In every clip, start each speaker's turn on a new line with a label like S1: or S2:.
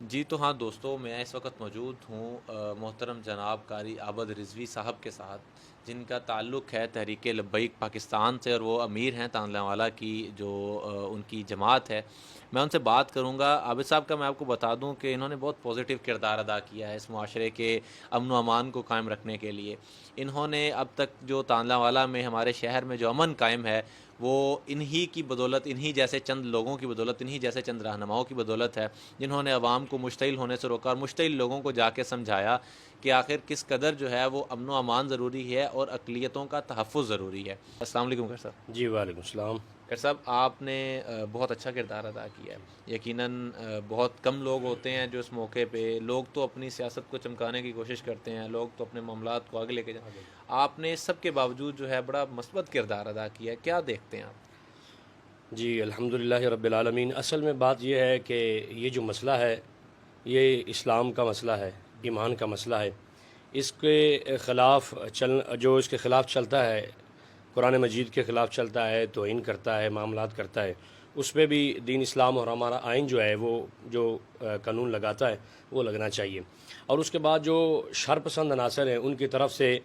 S1: جی تو ہاں دوستو، میں اس وقت موجود ہوں محترم جناب قاری عابد رضوی صاحب کے ساتھ، جن کا تعلق ہے تحریک لبیک پاکستان سے، اور وہ امیر ہیں تانلہ والا کی جو ان کی جماعت ہے۔ میں ان سے بات کروں گا۔ عابد صاحب کا میں آپ کو بتا دوں کہ انہوں نے بہت پازیٹیو کردار ادا کیا ہے اس معاشرے کے امن و امان کو قائم رکھنے کے لیے۔ انہوں نے اب تک جو تانلہ والا میں ہمارے شہر میں جو امن قائم ہے، وہ انہی کی بدولت، انہی جیسے چند لوگوں کی بدولت، انہی جیسے چند رہنماؤں کی بدولت ہے، جنہوں نے عوام کو مشتعل ہونے سے روکا اور مشتعل لوگوں کو جا کے سمجھایا کہ آخر کس قدر جو ہے وہ امن و امان ضروری ہے اور اقلیتوں کا تحفظ ضروری ہے۔ السلام علیکم خیر صاحب۔
S2: جی وعلیکم السلام۔
S1: خیر صاحب، آپ نے بہت اچھا کردار ادا کیا ہے۔ یقیناً بہت کم لوگ ہوتے ہیں جو اس موقع پہ، لوگ تو اپنی سیاست کو چمکانے کی کوشش کرتے ہیں، لوگ تو اپنے معاملات کو آگے لے کے جاتے ہیں، آپ نے اس سب کے باوجود جو ہے بڑا مثبت کردار ادا کیا ہے۔ کیا دیکھتے ہیں آپ؟
S2: جی الحمدللہ رب العالمین۔ اصل میں بات یہ ہے کہ یہ جو مسئلہ ہے یہ اسلام کا مسئلہ ہے، ایمان کا مسئلہ ہے۔ اس کے خلاف جو اس کے خلاف چلتا ہے، قرآن مجید کے خلاف چلتا ہے، توہین کرتا ہے، معاملات کرتا ہے، اس پہ بھی دین اسلام اور ہمارا آئین جو ہے وہ جو قانون لگاتا ہے وہ لگنا چاہیے۔ اور اس کے بعد جو شر پسند عناصر ہیں ان کی طرف سے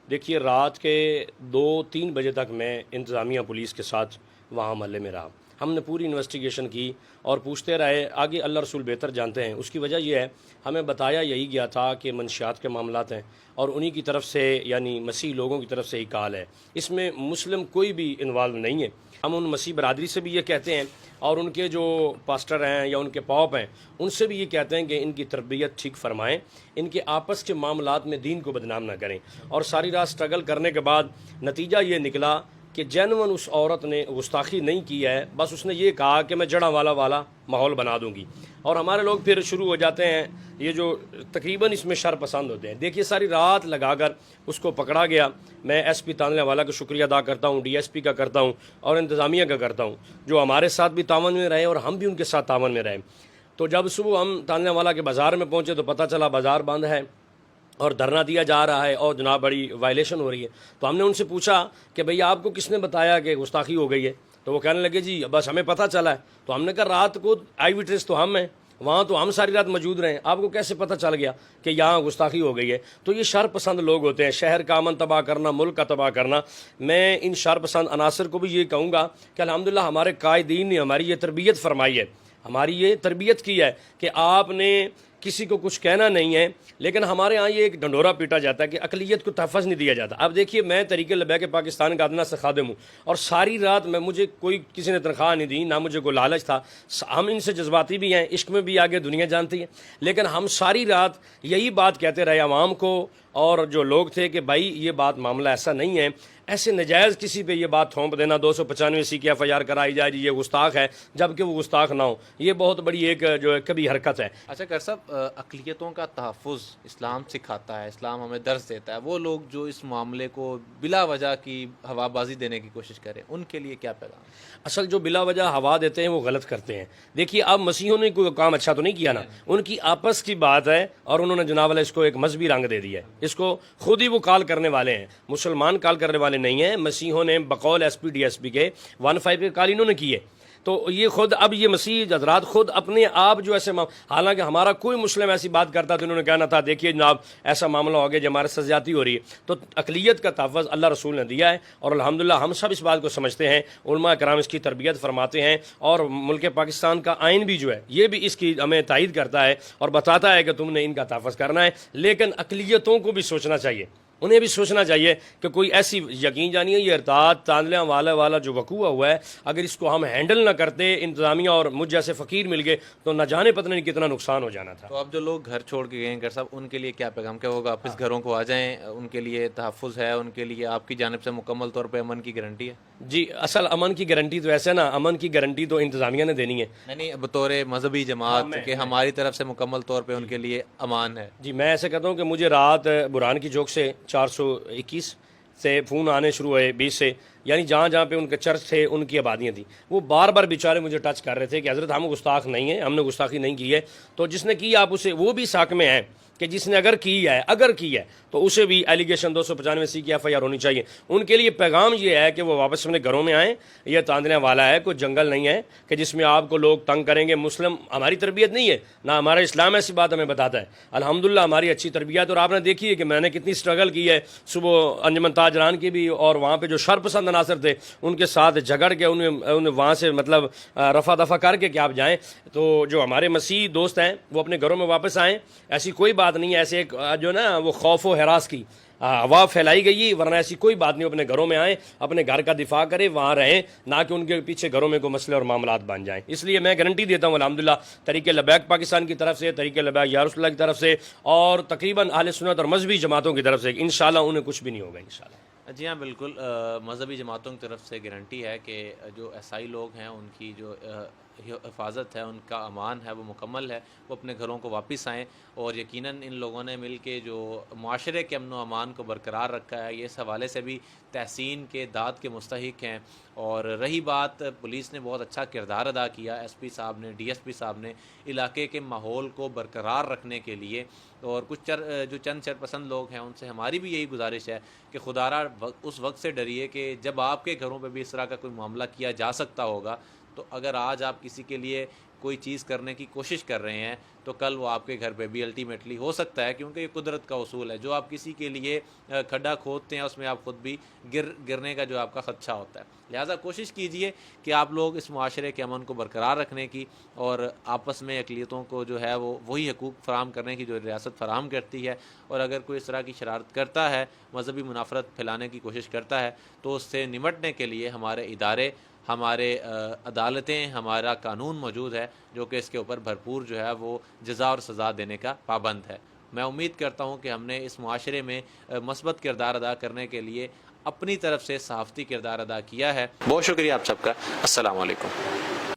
S2: دیکھیے، رات کے 2-3 بجے تک میں انتظامیہ پولیس کے ساتھ وہاں محلے میں رہا۔ ہم نے پوری انویسٹیگیشن کی اور پوچھتے رہے، آگے اللہ رسول بہتر جانتے ہیں۔ اس کی وجہ یہ ہے، ہمیں بتایا یہی گیا تھا کہ منشیات کے معاملات ہیں اور انہی کی طرف سے، یعنی مسیح لوگوں کی طرف سے ہی کال ہے، اس میں مسلم کوئی بھی انوالو نہیں ہے۔ ہم ان مسیح برادری سے بھی یہ کہتے ہیں اور ان کے جو پاسٹر ہیں یا ان کے پاپ ہیں ان سے بھی یہ کہتے ہیں کہ ان کی تربیت ٹھیک فرمائیں، ان کے آپس کے معاملات میں دین کو بدنام نہ کریں۔ اور ساری رات سٹرگل کرنے کے بعد نتیجہ یہ نکلا کہ جینون اس عورت نے گستاخی نہیں کی ہے، بس اس نے یہ کہا کہ میں جڑا والا ماحول بنا دوں گی۔ اور ہمارے لوگ پھر شروع ہو جاتے ہیں، یہ جو تقریباً اس میں شر پسند ہوتے ہیں۔ دیکھیے ساری رات لگا کر اس کو پکڑا گیا۔ میں ایس پی تانلہ والا کا شکریہ ادا کرتا ہوں، ڈی ایس پی کا کرتا ہوں اور انتظامیہ کا کرتا ہوں، جو ہمارے ساتھ بھی تعاون میں رہے اور ہم بھی ان کے ساتھ تعاون میں رہے۔ تو جب صبح ہم تانلہ والا کے بازار میں پہنچے تو پتہ چلا بازار بند ہے اور دھرنا دیا جا رہا ہے اور جناب بڑی وائلیشن ہو رہی ہے۔ تو ہم نے ان سے پوچھا کہ بھئی آپ کو کس نے بتایا کہ گستاخی ہو گئی ہے؟ تو وہ کہنے لگے جی بس ہمیں پتہ چلا ہے۔ تو ہم نے کہا رات کو آئی وٹنس تو ہم ہیں، وہاں تو ہم ساری رات موجود رہے ہیں، آپ کو کیسے پتہ چل گیا کہ یہاں گستاخی ہو گئی ہے؟ تو یہ شر پسند لوگ ہوتے ہیں، شہر کا امن تباہ کرنا، ملک کا تباہ کرنا۔ میں ان شر پسند عناصر کو بھی یہ کہوں گا کہ الحمدللہ ہمارے قائدین نے ہماری یہ تربیت فرمائی ہے، ہماری یہ تربیت کی ہے کہ آپ نے کسی کو کچھ کہنا نہیں ہے۔ لیکن ہمارے ہاں یہ ایک ڈنڈورا پیٹا جاتا ہے کہ اقلیت کو تحفظ نہیں دیا جاتا۔ اب دیکھیے میں تحریک لبیک پاکستان کا ادنیٰ سے خادم ہوں اور ساری رات مجھے کوئی کسی نے تنخواہ نہیں دی، نہ مجھے کوئی لالچ تھا۔ ہم ان سے جذباتی بھی ہیں، عشق میں بھی آگے دنیا جانتی ہے، لیکن ہم ساری رات یہی بات کہتے رہے عوام کو اور جو لوگ تھے کہ بھائی یہ بات معاملہ ایسا نہیں ہے، ایسے نجائز کسی پہ یہ بات تھوپ دینا 295 کی FIR کرائی جائے جی یہ گستاخ ہے، جبکہ وہ گستاخ نہ ہو، یہ بہت بڑی ایک جو ہے کبھی حرکت ہے۔
S1: اچھا کر صاحب، اقلیتوں کا تحفظ اسلام سکھاتا ہے، اسلام ہمیں درس دیتا ہے۔ وہ لوگ جو اس معاملے کو بلا وجہ کی ہوا بازی دینے کی کوشش کریں، ان کے لیے کیا پیغام؟
S2: اصل جو بلا وجہ ہوا دیتے ہیں وہ غلط کرتے ہیں۔ دیکھیے اب مسیحوں نے کوئی کام اچھا تو نہیں کیا نا، ان کی آپس کی بات ہے اور انہوں نے جناب والا اس کو ایک مذہبی رنگ دے دیا ہے، اس کو خود ہی وہ کال کرنے والے ہیں، مسلمان کال کرنے والے نہیں ہیں۔ مسیحوں نے بقول S P D S P کے 15 کے کال انہوں نے کیے، تو یہ خود اب یہ مسیح حضرات خود اپنے آپ جو ایسے حالانکہ ہمارا کوئی مسلم ایسی بات کرتا تو انہوں نے کہنا تھا دیکھیے جناب ایسا معاملہ ہو گیا جو ہمارے ساتھ زیادتی ہو رہی ہے۔ تو اقلیت کا تحفظ اللہ رسول نے دیا ہے اور الحمدللہ ہم سب اس بات کو سمجھتے ہیں، علماء کرام اس کی تربیت فرماتے ہیں اور ملک پاکستان کا آئین بھی جو ہے یہ بھی اس کی ہمیں تائید کرتا ہے اور بتاتا ہے کہ تم نے ان کا تحفظ کرنا ہے۔ لیکن اقلیتوں کو بھی سوچنا چاہیے، انہیں بھی سوچنا چاہیے کہ کوئی ایسی یقین جانیے یہ ارتاد تانلہ والا جو وقوع ہوا ہے، اگر اس کو ہم ہینڈل نہ کرتے انتظامیہ اور مجھ جیسے فقیر مل گئے تو نہ جانے پتہ نہیں کتنا نقصان ہو جانا تھا۔
S1: تو اب جو لوگ گھر چھوڑ کے گئے ہیں گر صاحب، ان کے لیے کیا پیغام، کیا ہوگا واپس گھروں کو آ جائیں؟ ان کے لیے تحفظ ہے، ان کے لیے آپ کی جانب سے مکمل طور پہ امن کی گارنٹی ہے؟
S2: جی اصل امن کی گارنٹی تو ایسے نا، امن کی گارنٹی تو انتظامیہ نے دینی ہے۔
S1: نہیں بطور مذہبی جماعت کہ ہماری طرف سے مکمل طور پہ ان کے لیے امان ہے۔
S2: جی میں ایسے کہتا ہوں کہ مجھے رات برہان کی چوک سے 421 سے فون آنے شروع ہوئے 20 سے، یعنی جہاں جہاں پہ ان کے چرچ تھے ان کی آبادیاں تھیں، وہ بار بار بیچارے مجھے ٹچ کر رہے تھے کہ حضرت ہم گستاخ نہیں ہیں، ہم نے گستاخی نہیں کی ہے۔ تو جس نے کی آپ اسے، وہ بھی ساک میں ہیں کہ جس نے اگر کی ہے تو اسے بھی ایلیگیشن 295C کی FIR ہونی چاہیے. ان کے لیے پیغام یہ ہے کہ وہ واپس اپنے گھروں میں آئیں. یہ تاندنے والا ہے، کوئی جنگل نہیں ہے کہ جس میں آپ کو لوگ تنگ کریں گے. مسلم ہماری تربیت نہیں ہے، نہ ہمارا اسلام ایسی بات ہمیں بتاتا ہے. الحمدللہ ہماری اچھی تربیت، اور آپ نے دیکھی ہے کہ میں نے کتنی سٹرگل کی ہے صبح انجمن تاجران کی بھی، اور وہاں پہ جو شرپسند عناصر تھے ان کے ساتھ جھگڑ کے انہیں وہاں سے مطلب رفع دفع کر کے کہ آپ جائیں. تو جو ہمارے مسیحی دوست ہیں وہ اپنے گھروں میں واپس آئیں. ایسی کوئی بات نہیں ہے، ایسے ایک جو نا وہ خوف و ہراس کی ہوا پھیلائی گئی، ورنہ ایسی کوئی بات نہیں. اپنے گھروں میں آئیں، اپنے گھر کا دفاع کریں، وہاں رہیں، نہ کہ ان کے پیچھے گھروں میں کوئی مسئلے اور معاملات بن جائیں. اس لیے میں گارنٹی دیتا ہوں الحمدللہ تحریک لبیک پاکستان کی طرف سے، تحریک لبیک یا رسول اللہ کی طرف سے، اور تقریباً اہل سنت اور مذہبی جماعتوں کی طرف سے انشاءاللہ انہیں کچھ بھی نہیں ہوگا انشاءاللہ.
S1: جی ہاں بالکل، مذہبی جماعتوں کی طرف سے گارنٹی ہے کہ جو عیسائی لوگ ہیں ان کی جو حفاظت ہے، ان کا امان ہے، وہ مکمل ہے. وہ اپنے گھروں کو واپس آئیں، اور یقیناً ان لوگوں نے مل کے جو معاشرے کے امن و امان کو برقرار رکھا ہے، یہ اس حوالے سے بھی تحسین کے داد کے مستحق ہیں. اور رہی بات، پولیس نے بہت اچھا کردار ادا کیا، SP صاحب نے، DSP صاحب نے، علاقے کے ماحول کو برقرار رکھنے کے لیے. اور کچھ جو چند شرپسند لوگ ہیں ان سے ہماری بھی یہی گزارش ہے کہ خدارا اس وقت سے ڈریے کہ جب آپ کے گھروں پہ بھی اس طرح کا کوئی معاملہ کیا جا سکتا ہوگا، تو اگر آج آپ کسی کے لیے کوئی چیز کرنے کی کوشش کر رہے ہیں تو کل وہ آپ کے گھر پہ بھی الٹیمیٹلی ہو سکتا ہے، کیونکہ یہ قدرت کا اصول ہے. جو آپ کسی کے لیے کھڈا کھودتے ہیں اس میں آپ خود بھی گرنے کا جو آپ کا خدشہ ہوتا ہے. لہٰذا کوشش کیجئے کہ آپ لوگ اس معاشرے کے امن کو برقرار رکھنے کی اور آپس میں اقلیتوں کو جو ہے وہ وہی حقوق فراہم کرنے کی جو ریاست فراہم کرتی ہے. اور اگر کوئی اس طرح کی شرارت کرتا ہے، مذہبی منافرت پھیلانے کی کوشش کرتا ہے، تو اس سے نمٹنے کے لیے ہمارے ادارے، ہمارے عدالتیں، ہمارا قانون موجود ہے جو کہ اس کے اوپر بھرپور جو ہے وہ جزا اور سزا دینے کا پابند ہے. میں امید کرتا ہوں کہ ہم نے اس معاشرے میں مثبت کردار ادا کرنے کے لیے اپنی طرف سے صحافتی کردار ادا کیا ہے. بہت شکریہ آپ سب کا. السلام علیکم.